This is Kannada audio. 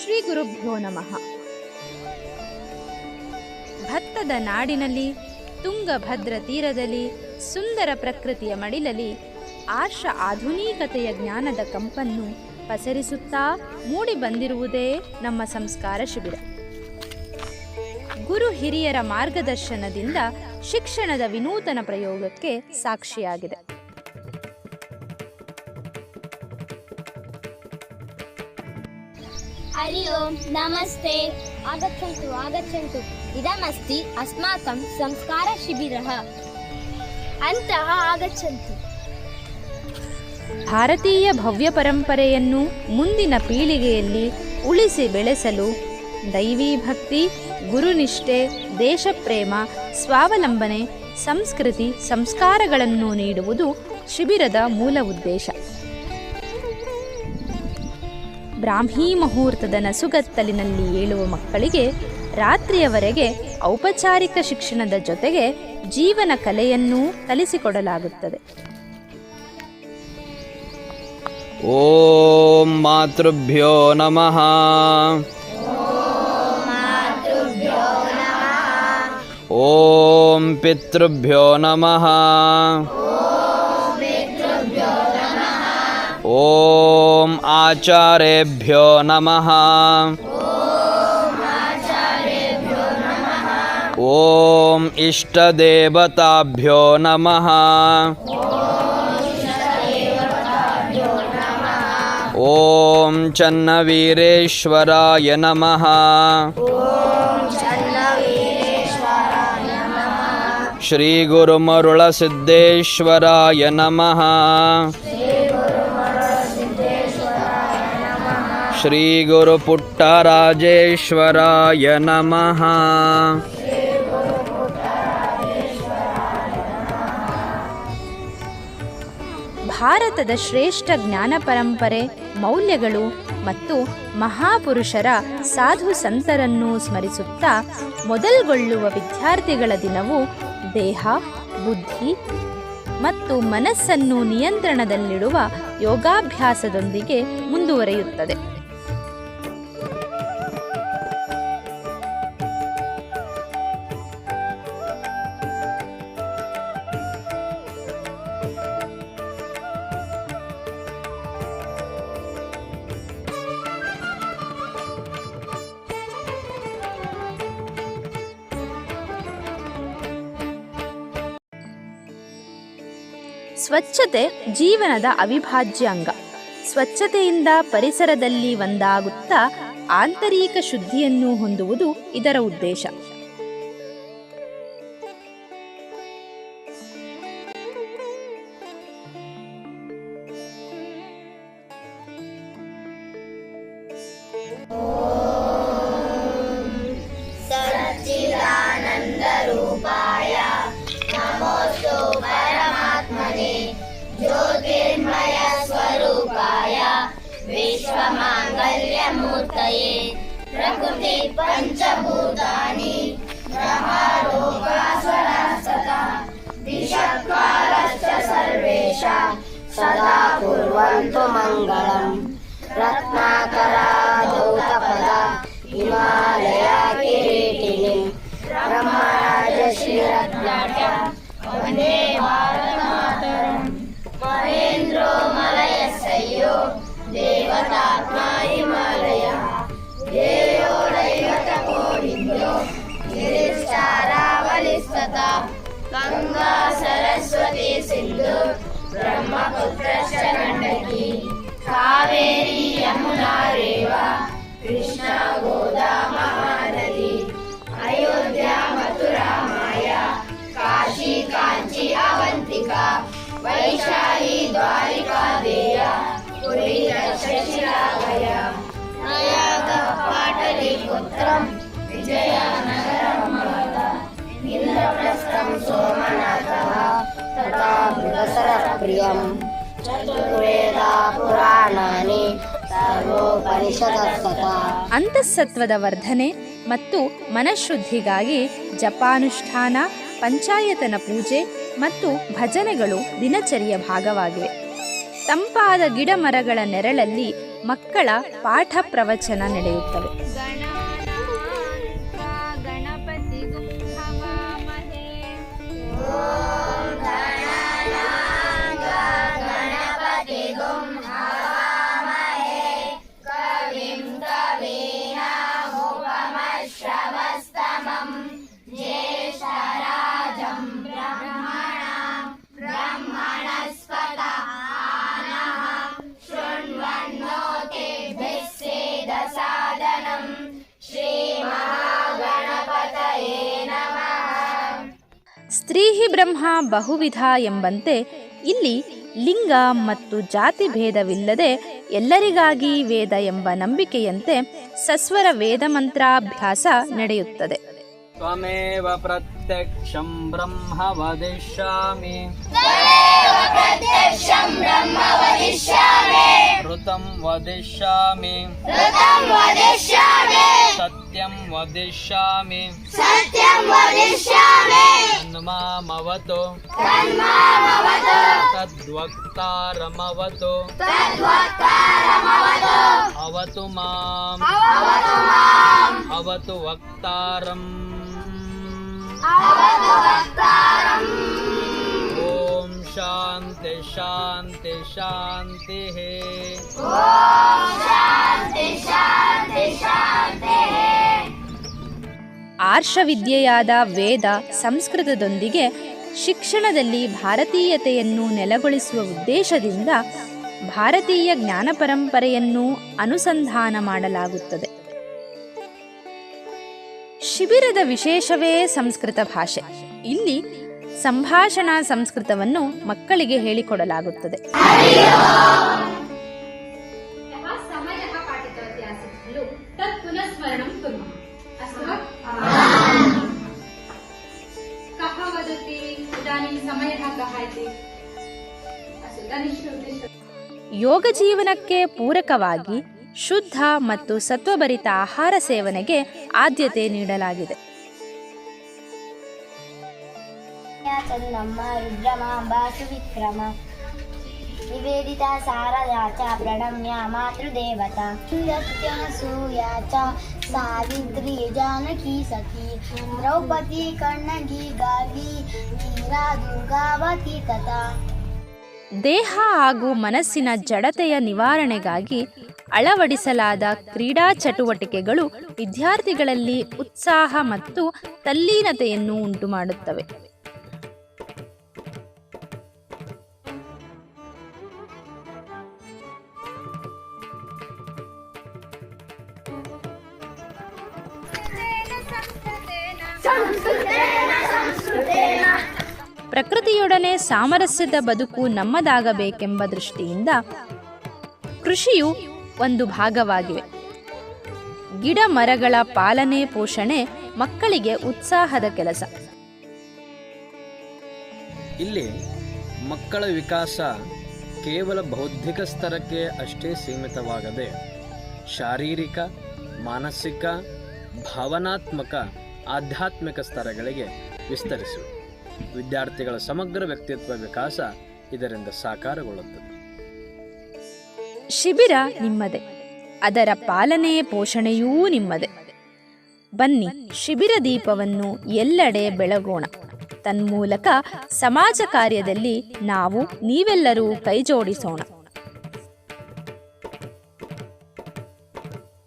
ಶ್ರೀ ಗುರುಭ್ಯೋ ನಮಃ. ಭತ್ತದ ನಾಡಿನಲ್ಲಿ, ತುಂಗಭದ್ರ ತೀರದಲ್ಲಿ, ಸುಂದರ ಪ್ರಕೃತಿಯ ಮಡಿಲಲ್ಲಿ ಆರ್ಷ ಆಧುನಿಕತೆಯ ಜ್ಞಾನದ ಕಂಪನ್ನು ಪಸರಿಸುತ್ತಾ ಮೂಡಿ ಬಂದಿರುವುದೇ ನಮ್ಮ ಸಂಸ್ಕಾರ ಶಿಬಿರ. ಗುರು ಹಿರಿಯರ ಮಾರ್ಗದರ್ಶನದಿಂದ ಶಿಕ್ಷಣದ ವಿನೂತನ ಪ್ರಯೋಗಕ್ಕೆ ಸಾಕ್ಷಿಯಾಗಿದೆ. हरि ओम नमस्ते आगच्छन्तु इदमस्ति अस्माकं संस्कारशिबिरः अन्तः आगच्छन्तु. ಭಾರತೀಯ ಭವ್ಯ ಪರಂಪರೆಯನ್ನು ಮುಂದಿನ ಪೀಳಿಗೆಯಲ್ಲಿ ಉಳಿಸಿ ಬೆಳೆಸಲು ದೈವಿ ಭಕ್ತಿ, ಗುರುನಿಷ್ಠೆ, ದೇಶಪ್ರೇಮ, ಸ್ವಾವಲಂಬನೆ, ಸಂಸ್ಕೃತಿ, ಸಂಸ್ಕಾರಗಳನ್ನು ನೀಡುವುದು ಶಿಬಿರದ ಮೂಲ ಉದ್ದೇಶ. ಬ್ರಾಹ್ಮೀ ಮುಹೂರ್ತದ ನಸುಗತ್ತಲಿನಲ್ಲಿ ಏಳುವ ಮಕ್ಕಳಿಗೆ ರಾತ್ರಿಯವರೆಗೆ ಔಪಚಾರಿಕ ಶಿಕ್ಷಣದ ಜೊತೆಗೆ ಜೀವನ ಕಲೆಯನ್ನೂ ಕಲಿಸಿಕೊಡಲಾಗುತ್ತದೆ. ಓಂ ಮಾತೃಭ್ಯೋ ನಮಃ. ಓಂ ಪಿತೃಭ್ಯೋ ನಮಃ. ಓಂ ಆಚಾರ್ಯೇಭ್ಯೋ ನಮಃ. ಓಂ ಇಷ್ಟದೇವತಾಭ್ಯೋ ನಮಃ. ಓಂ ಚನ್ನವೀರೇಶ್ವರಾಯ ನಮಃ. ಶ್ರೀ ಗುರುಮರುಳ ಸಿದ್ದೇಶ್ವರಾಯ ನಮಃ. ಶ್ರೀ ಗುರು ಪುಟ್ಟರಾಜೇಶ್ವರಾಯ ನಮಃ. ಭಾರತದ ಶ್ರೇಷ್ಠ ಜ್ಞಾನ ಪರಂಪರೆ, ಮೌಲ್ಯಗಳು ಮತ್ತು ಮಹಾಪುರುಷರ ಸಾಧು ಸಂತರನ್ನು ಸ್ಮರಿಸುತ್ತಾ ಮೊದಲುಗೊಳ್ಳುವ ವಿದ್ಯಾರ್ಥಿಗಳ ದಿನವು ದೇಹ, ಬುದ್ಧಿ ಮತ್ತು ಮನಸ್ಸನ್ನು ನಿಯಂತ್ರಣದಲ್ಲಿಡುವ ಯೋಗಾಭ್ಯಾಸದೊಂದಿಗೆ ಮುಂದುವರಿಯುತ್ತದೆ. ಸ್ವಚ್ಛತೆ ಜೀವನದ ಅವಿಭಾಜ್ಯ ಅಂಗ. ಸ್ವಚ್ಛತೆಯಿಂದ ಪರಿಸರದಲ್ಲಿ ಒಂದಾಗುತ್ತಾ ಆಂತರಿಕ ಶುದ್ಧಿಯನ್ನು ಹೊಂದುವುದು ಇದರ ಉದ್ದೇಶ. सच्चिदानन्दरूपाय नमोस्तु परमात्मने ज्योतिर्मय स्वरूपाय विश्वमाङ्गल्यमूर्तये प्रकृति पञ्चभूतानि ब्रह्मलोकास्वरस्तथा दिशकालश्च सर्वेषां सदा कुर्वन्तु मङ्गलम्. रत्नाकराधौतपदा हिमालया किरीटिनीं ब्रह्मराजश्रीरत्नाट्यं वन्दे भारतमातरम्. महेन्द्रो मलयसय्यो देवतात्मा हिमालयः देयो दैवतकोविद्यो गिरिश्चारावलिस्तथा गङ्गा सरस्वती सिन्धु ब्रह्मपुत्रश्च गण्डकी कावेरी यमुना रेवा कृष्णा गोदा महानदी अयोध्या मथुरा माया काशी कांची अवंतिका वैशाली द्वारिका देया पुरी तक्षशिला गया प्रयाग पाटलिपुत्रं विजयनगरं महता इंद्रप्रस्थं सोमनाथः तथा मृगसरः प्रियम्. ಚತುರ್ವೇದ ಪುರಾಣಾನಿ ಸರ್ವೋಪನಿಷದಸ್ತಥಾ. ಅಂತಃಸತ್ವದ ವರ್ಧನೆ ಮತ್ತು ಮನಃಶುದ್ಧಿಗಾಗಿ ಜಪಾನುಷ್ಠಾನ, ಪಂಚಾಯತನ ಪೂಜೆ ಮತ್ತು ಭಜನೆಗಳು ದಿನಚರಿಯ ಭಾಗವಾಗಿವೆ. ತಂಪಾದ ಗಿಡ ಮರಗಳ ನೆರಳಲ್ಲಿ ಮಕ್ಕಳ ಪಾಠ ಪ್ರವಚನ ನಡೆಯುತ್ತವೆ. ಸ್ತ್ರೀಹಿ ಬ್ರಹ್ಮ ಬಹುವಿಧ ಎಂಬಂತೆ ಇಲ್ಲಿ ಲಿಂಗ ಮತ್ತು ಜಾತಿ ಭೇದವಿಲ್ಲದೆ ಎಲ್ಲರಿಗಾಗಿ ವೇದ ಎಂಬ ನಂಬಿಕೆಯಂತೆ ಸಸ್ವರ ವೇದ ಮಂತ್ರಾಭ್ಯಾಸ ನಡೆಯುತ್ತದೆ. ತ್ವಮೇವ ಪ್ರತ್ಯಕ್ಷಂ ಬ್ರಹ್ಮ ವದಿಷ್ಯಾಮಿ ಋತಂ ವದಿಷ್ಯಾಮಿ ಸತ್ಯಂ ವದಿಷ್ಯಾಮಿ ತನ್ಮಾಮವತು ತದ್ವಕ್ತಾರಮವತು ಅವತು ಮಾಂ ಅವತು ವಕ್ತಾರಂ. ಓಂ ಶಾಂತಿ ಶಾಂತಿ ಶಾಂತಿ. ಆರ್ಷವಿದ್ಯೆಯಾದ ವೇದ ಸಂಸ್ಕೃತದೊಂದಿಗೆ ಶಿಕ್ಷಣದಲ್ಲಿ ಭಾರತೀಯತೆಯನ್ನು ನೆಲೆಗೊಳಿಸುವ ಉದ್ದೇಶದಿಂದ ಭಾರತೀಯ ಜ್ಞಾನ ಪರಂಪರೆಯನ್ನು ಅನುಸಂಧಾನ ಮಾಡಲಾಗುತ್ತದೆ. ಶಿಬಿರದ ವಿಶೇಷವೇ ಸಂಸ್ಕೃತ ಭಾಷೆ. ಇಲ್ಲಿ ಸಂಭಾಷಣಾ ಸಂಸ್ಕೃತವನ್ನು ಮಕ್ಕಳಿಗೆ ಹೇಳಿಕೊಡಲಾಗುತ್ತದೆ. ಯೋಗ ಜೀವನಕ್ಕೆ ಪೂರಕವಾಗಿ ಶುದ್ಧ ಮತ್ತು ಸತ್ವಭರಿತ ಆಹಾರ ಸೇವನೆಗೆ ಆದ್ಯತೆ ನೀಡಲಾಗಿದೆ. ಚನ್ನಮ್ಮ ರುದ್ರಮಾಂಬಾ ಸುವಿಕ್ರಮ ನಿವೇದಿತ ಶಾರದಾ ಚ ಪ್ರಣಮ್ಯ ಮಾತೃದೇವತಾ ಸೂಯಾ ಚ ಸಾವಿತ್ರಿ ಜಾನಕಿ ಸಖಿ ದ್ರೌಪದಿ ಕಣ್ಣಗಿ ಗಾವಿ ವೀರಾ ದುರ್ಗಾವತಿ ತಥಾ. ದೇಹ ಹಾಗೂ ಮನಸ್ಸಿನ ಜಡತೆಯ ನಿವಾರಣೆಗಾಗಿ ಅಳವಡಿಸಲಾದ ಕ್ರೀಡಾ ಚಟುವಟಿಕೆಗಳು ವಿದ್ಯಾರ್ಥಿಗಳಲ್ಲಿ ಉತ್ಸಾಹ ಮತ್ತು ತಲ್ಲೀನತೆಯನ್ನು ಉಂಟುಮಾಡುತ್ತವೆ. ಪ್ರಕೃತಿಯೊಡನೆ ಸಾಮರಸ್ಯದ ಬದುಕು ನಮ್ಮದಾಗಬೇಕೆಂಬ ದೃಷ್ಟಿಯಿಂದ ಕೃಷಿಯು ಒಂದು ಭಾಗವಾಗಿವೆ. ಗಿಡ ಮರಗಳ ಪಾಲನೆ ಪೋಷಣೆ ಮಕ್ಕಳಿಗೆ ಉತ್ಸಾಹದ ಕೆಲಸ. ಇಲ್ಲಿ ಮಕ್ಕಳ ವಿಕಾಸ ಕೇವಲ ಬೌದ್ಧಿಕ ಸ್ತರಕ್ಕೆ ಅಷ್ಟೇ ಸೀಮಿತವಾಗದೆ ಶಾರೀರಿಕ, ಮಾನಸಿಕ, ಭಾವನಾತ್ಮಕ, ಆಧ್ಯಾತ್ಮಿಕ ಸ್ತರಗಳಿಗೆ ವಿಸ್ತರಿಸುವ ವಿದ್ಯಾರ್ಥಿಗಳ ಸಮಗ್ರ ವ್ಯಕ್ತಿತ್ವ ವಿಕಾಸ ಇದರಿಂದ ಸಾಕಾರಗೊಳ್ಳುತ್ತದೆ. ಶಿಬಿರ ನಿಮ್ಮದೇ, ಅದರ ಪಾಲನೆ ಪೋಷಣೆಯೂ ನಿಮ್ಮದೇ. ಬನ್ನಿ, ಶಿಬಿರ ದೀಪವನ್ನು ಎಲ್ಲೆಡೆ ಬೆಳಗೋಣ. ತನ್ಮೂಲಕ ಸಮಾಜ ಕಾರ್ಯದಲ್ಲಿ ನಾವು ನೀವೆಲ್ಲರೂ ಕೈಜೋಡಿಸೋಣ.